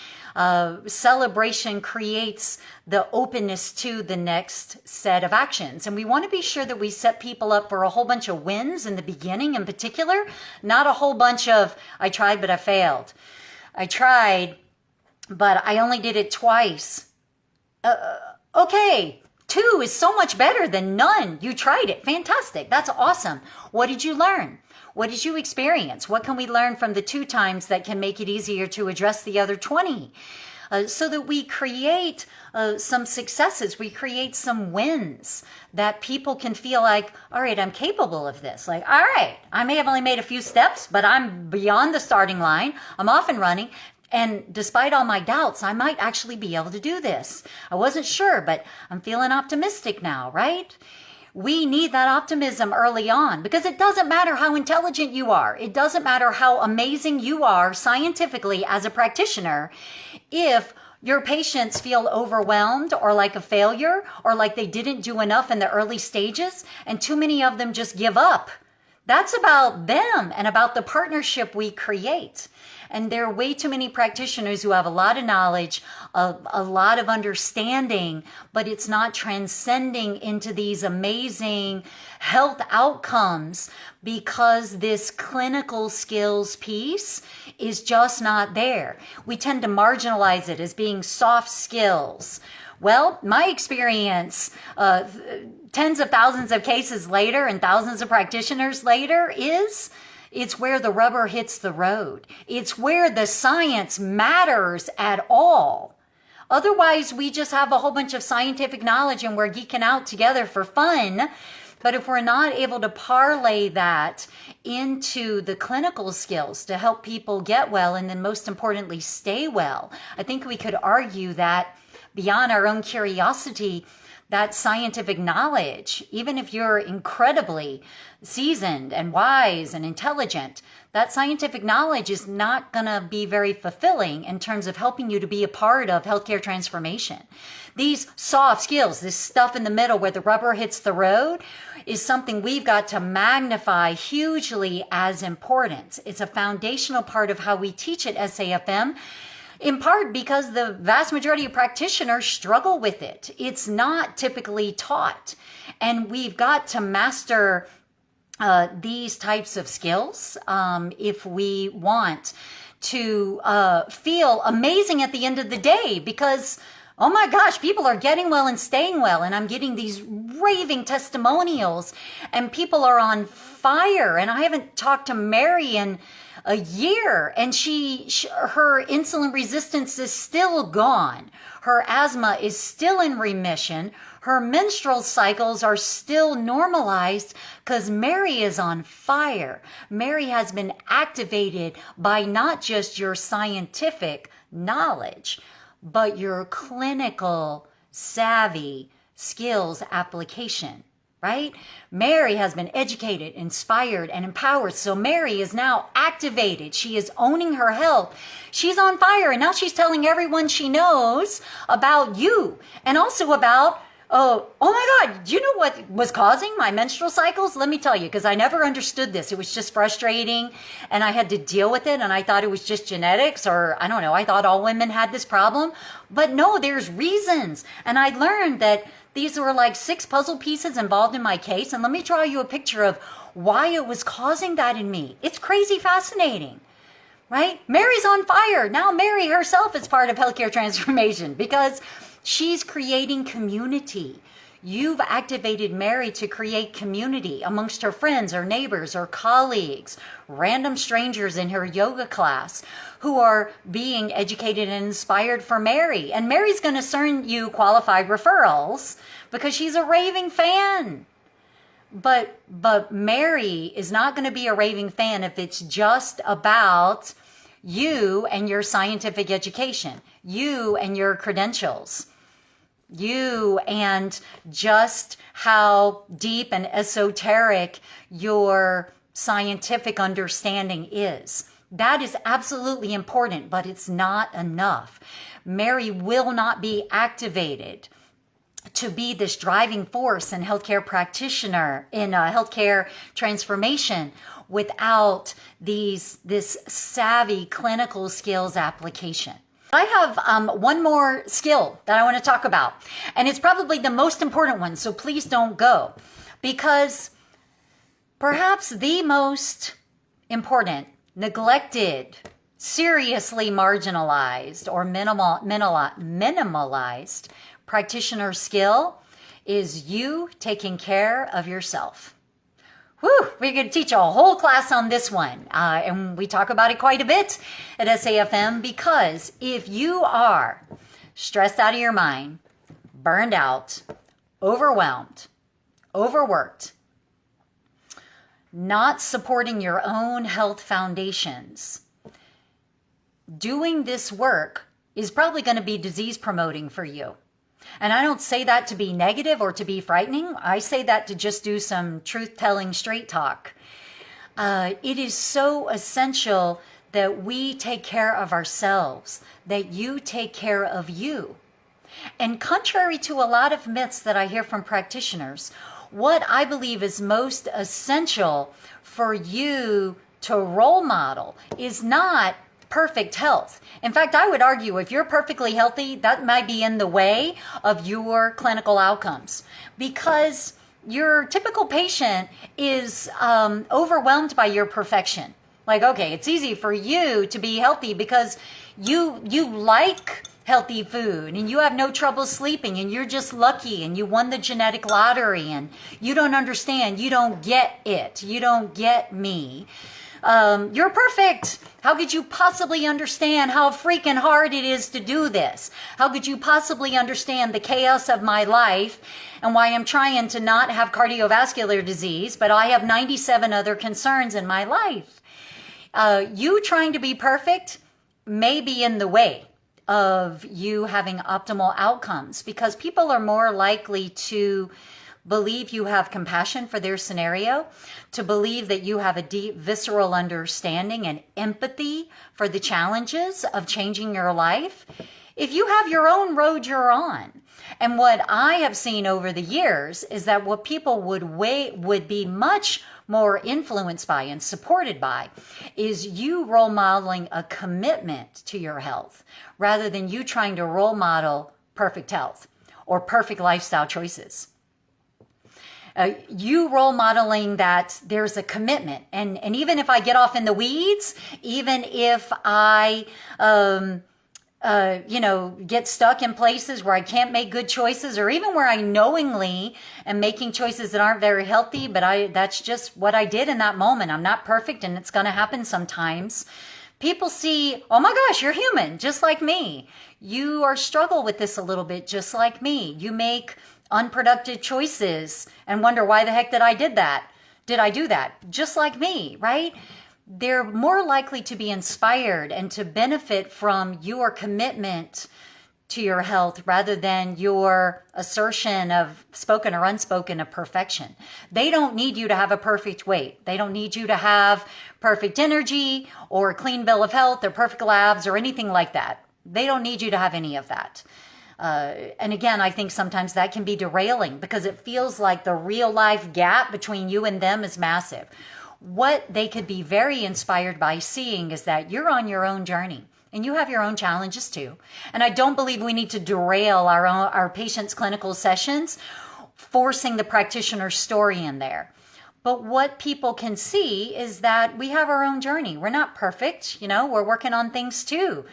Celebration creates the openness to the next set of actions. And we want to be sure that we set people up for a whole bunch of wins in the beginning in particular, not a whole bunch of, I tried, but I failed. I tried, but I only did it twice. Okay, 2 is so much better than none. You tried it. Fantastic. That's awesome. What did you learn? What did you experience? What can we learn from the 2 times that can make it easier to address the other 20? So that we create some successes, we create some wins that people can feel like, all right, I'm capable of this. Like, all right, I may have only made a few steps, but I'm beyond the starting line. I'm off and running. And despite all my doubts, I might actually be able to do this. I wasn't sure, but I'm feeling optimistic now, right? We need that optimism early on because it doesn't matter how intelligent you are. It doesn't matter how amazing you are scientifically as a practitioner. If your patients feel overwhelmed or like a failure or like they didn't do enough in the early stages and too many of them just give up, that's about them and about the partnership we create. And there are way too many practitioners who have a lot of knowledge, a lot of understanding, but it's not transcending into these amazing health outcomes because this clinical skills piece is just not there. We tend to marginalize it as being soft skills Well, my experience, tens of thousands of cases later and thousands of practitioners later, is it's where the rubber hits the road. It's where the science matters at all. Otherwise, we just have a whole bunch of scientific knowledge and we're geeking out together for fun. But if we're not able to parlay that into the clinical skills to help people get well and then most importantly stay well, I think we could argue that beyond our own curiosity, that scientific knowledge, even if you're incredibly seasoned and wise and intelligent, that scientific knowledge is not going to be very fulfilling in terms of helping you to be a part of healthcare transformation. These soft skills, this stuff in the middle where the rubber hits the road, is something we've got to magnify hugely as important. It's a foundational part of how we teach at SAFM, in part because the vast majority of practitioners struggle with it. It's not typically taught. And we've got to master these types of skills if we want to feel amazing at the end of the day, because oh my gosh, people are getting well and staying well, and I'm getting these raving testimonials and people are on fire. And I haven't talked to Mary in a year, and her insulin resistance is still gone. Her asthma is still in remission. Her menstrual cycles are still normalized because Mary is on fire. Mary has been activated by not just your scientific knowledge, but your clinical savvy skills application, right? Mary has been educated, inspired, and empowered. So Mary is now activated. She is owning her health. She's on fire. And now she's telling everyone she knows about you and also about, oh my God, do you know what was causing my menstrual cycles? Let me tell you, because I never understood this. It was just frustrating and I had to deal with it. And I thought it was just genetics, or I don't know. I thought all women had this problem, but no, there's reasons. And I learned that these were like 6 puzzle pieces involved in my case. And let me draw you a picture of why it was causing that in me. It's crazy fascinating, right? Mary's on fire. Now Mary herself is part of healthcare transformation because she's creating community. You've activated Mary to create community amongst her friends or neighbors or colleagues, random strangers in her yoga class who are being educated and inspired for Mary. And Mary's going to send you qualified referrals because she's a raving fan. But Mary is not going to be a raving fan if it's just about you and your scientific education, you and your credentials, you and just how deep and esoteric your scientific understanding is. That is absolutely important, but it's not enough. Mary will not be activated to be this driving force in healthcare practitioner, in healthcare transformation, without this savvy clinical skills application. I have one more skill that I want to talk about, and it's probably the most important one, so please don't go, because perhaps the most important, neglected, seriously marginalized, or minimalized practitioner skill is you taking care of yourself. Whew, we're going to teach a whole class on this one. And we talk about it quite a bit at SAFM, because if you are stressed out of your mind, burned out, overwhelmed, overworked, not supporting your own health foundations, doing this work is probably going to be disease promoting for you. And I don't say that to be negative or to be frightening. I say that to just do some truth-telling straight talk. It is so essential that we take care of ourselves, that you take care of you. And contrary to a lot of myths that I hear from practitioners, what I believe is most essential for you to role model is not perfect health. In fact, I would argue if you're perfectly healthy, that might be in the way of your clinical outcomes, because your typical patient is overwhelmed by your perfection. Like, okay, it's easy for you to be healthy because you like healthy food, and you have no trouble sleeping, and you're just lucky, and you won the genetic lottery, and you don't understand, you don't get it, you don't get me. You're perfect. How could you possibly understand how freaking hard it is to do this? How could you possibly understand the chaos of my life and why I'm trying to not have cardiovascular disease, but I have 97 other concerns in my life? You trying to be perfect may be in the way of you having optimal outcomes, because people are more likely to believe you have compassion for their scenario, to believe that you have a deep visceral understanding and empathy for the challenges of changing your life, if you have your own road you're on. And what I have seen over the years is that what people would be much more influenced by and supported by is you role modeling a commitment to your health rather than you trying to role model perfect health or perfect lifestyle choices. You role modeling that there's a commitment. And even if I get off in the weeds, even if I, get stuck in places where I can't make good choices, or even where I knowingly am making choices that aren't very healthy, but that's just what I did in that moment. I'm not perfect, and it's going to happen sometimes. People see, oh my gosh, you're human, just like me. You are struggle with this a little bit, just like me. You make unproductive choices and wonder, why the heck did I do that? Just like me, right? They're more likely to be inspired and to benefit from your commitment to your health rather than your assertion of spoken or unspoken of perfection. They don't need you to have a perfect weight. They don't need you to have perfect energy or a clean bill of health or perfect labs or anything like that. They don't need you to have any of that. And again, I think sometimes that can be derailing because it feels like the real life gap between you and them is massive. What they could be very inspired by seeing is that you're on your own journey and you have your own challenges too. And I don't believe we need to derail our patients' clinical sessions, forcing the practitioner story in there. But what people can see is that we have our own journey. We're not perfect, we're working on things too.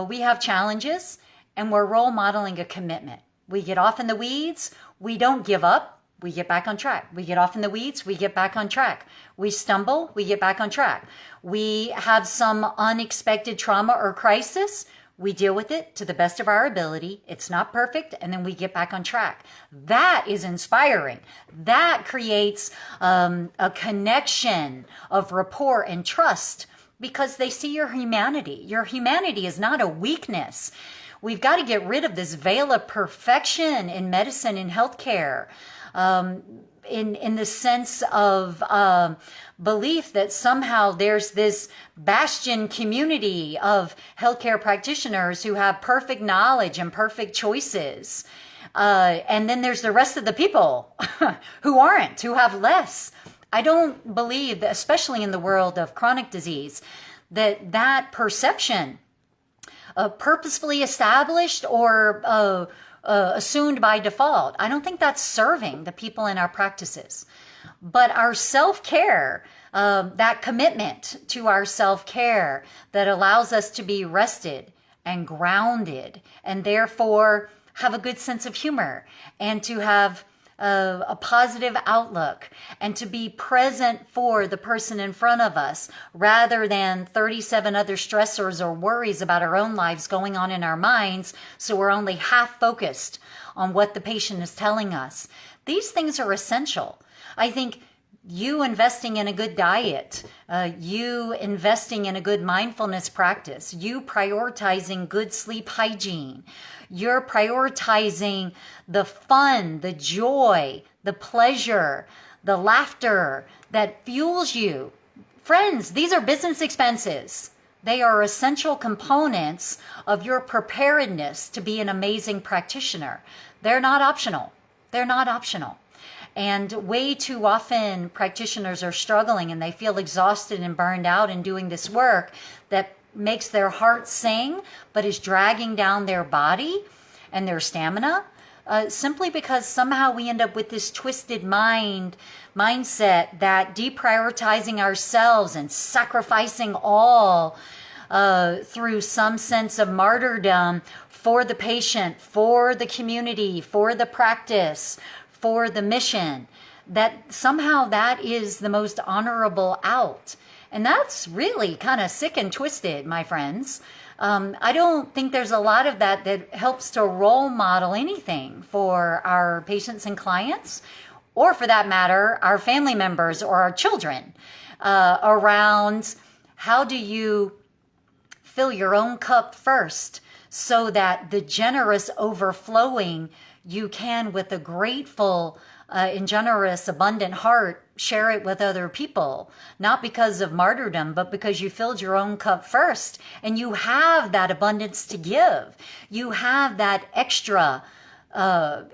We have challenges. And we're role modeling a commitment. We get off in the weeds. We don't give up. We get back on track. We get off in the weeds. We get back on track. We stumble. We get back on track. We have some unexpected trauma or crisis. We deal with it to the best of our ability. It's not perfect. And then we get back on track. That is inspiring. That creates a connection of rapport and trust because they see your humanity. Your humanity is not a weakness. We've got to get rid of this veil of perfection in medicine and healthcare, in the sense of belief that somehow there's this bastion community of healthcare practitioners who have perfect knowledge and perfect choices. And then there's the rest of the people who aren't, who have less. I don't believe that, especially in the world of chronic disease, that perception purposefully established or assumed by default. I don't think that's serving the people in our practices. But our self-care, that commitment to our self-care that allows us to be rested and grounded and therefore have a good sense of humor and to have a positive outlook and to be present for the person in front of us rather than 37 other stressors or worries about our own lives going on in our minds, so we're only half focused on what the patient is telling us. These things are essential. I think you investing in a good diet, you investing in a good mindfulness practice, you prioritizing good sleep hygiene, you're prioritizing the fun, the joy, the pleasure, the laughter that fuels you. Friends, these are business expenses. They are essential components of your preparedness to be an amazing practitioner. They're not optional. They're not optional. And way too often practitioners are struggling and they feel exhausted and burned out in doing this work that makes their heart sing, but is dragging down their body and their stamina, simply because somehow we end up with this twisted mindset that deprioritizing ourselves and sacrificing all through some sense of martyrdom for the patient, for the community, for the practice, for the mission, that somehow that is the most honorable out. And that's really kind of sick and twisted, my friends. I don't think there's a lot of that that helps to role model anything for our patients and clients, or for that matter, our family members or our children, around how do you fill your own cup first so that the generous overflowing you can, with a grateful and generous, abundant heart, share it with other people, not because of martyrdom, but because you filled your own cup first and you have that abundance to give. You have that extra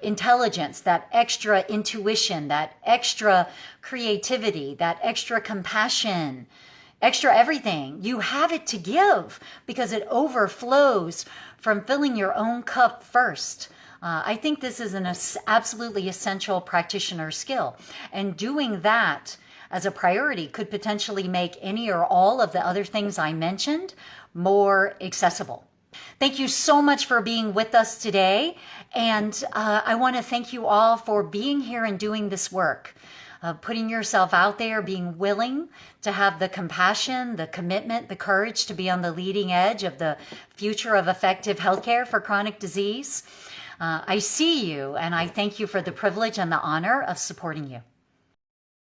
intelligence, that extra intuition, that extra creativity, that extra compassion, extra everything. You have it to give because it overflows from filling your own cup first. I think this is an absolutely essential practitioner skill. And doing that as a priority could potentially make any or all of the other things I mentioned more accessible. Thank you so much for being with us today. And I want to thank you all for being here and doing this work. Putting yourself out there, being willing to have the compassion, the commitment, the courage to be on the leading edge of the future of effective healthcare for chronic disease. I see you, and I thank you for the privilege and the honor of supporting you.